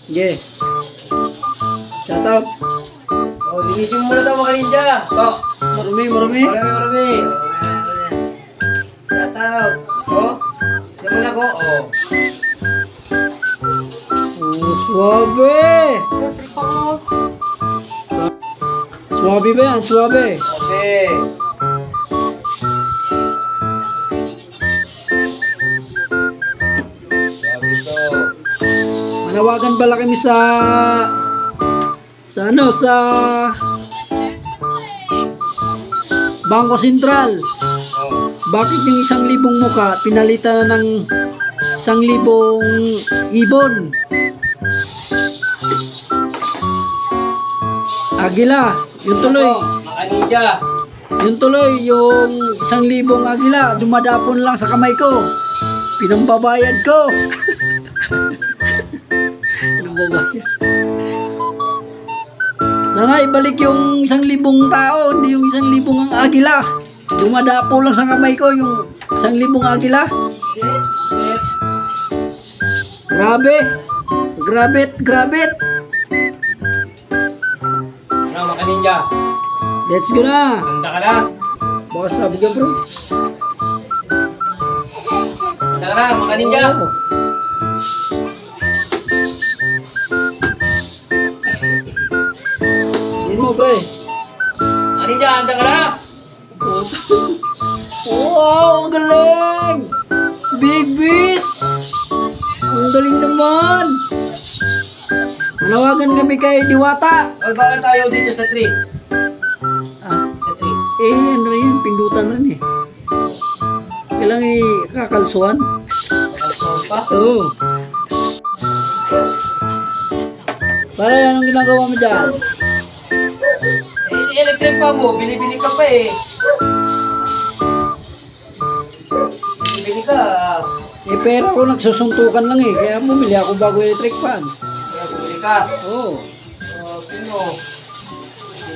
Sige. Shout out. Oh, linisin mo muna ito mga ninja. Oh, Marumi, marumi. marami. Shout out. Oh, diyan muna ko. Oh. Oh, suabe. Suabe ba yan? Suabe. Okay. Sabi to. Manawagan pala kami sa Bangko Sentral. Oh. Bakit yung 1,000 muka pinalitan na ng 1,000 ibon? Agila, yung tuloy. Mga ninja. Yung tuloy, yung 1,000 agila, dumadapon lang sa kamay ko. Pinambabayad ko. Pinambabayad. Sana ibalik yung 1,000 tao, hindi yung 1,000 ang agila. Dumadapo lang sa kamay ko yung 1,000 agila. Grabe. Grabet. Ano mga ninja? Let's go na. Handa ka na? Baka sabi ka bro. Handa ka na mga ninja? Hindi mo pre. Mga ninja, handa ka na? Wow, ang galing! Big beat! Ang galing naman! Manawagan kami kay Diwata. O, bakit tayo dito sa tree? Ah, Sa tree. ano yan, pindutan rin eh. Kailangan kakalsuan. Kalsong pa? Oo. Para anong ginagawa mo dyan? Eh, electric pa mo. Bili-bili ka pa eh. Bili ka. Eh, pera ko nagsusuntukan lang eh. Kaya bumili ako bago electric fan. Kaya bili ka. Oo. O, sino?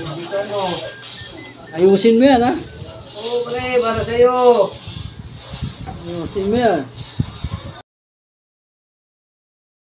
Bili ka no. Ayusin mo yan ha. Oo, pre, para sa'yo. Ayusin mo yan.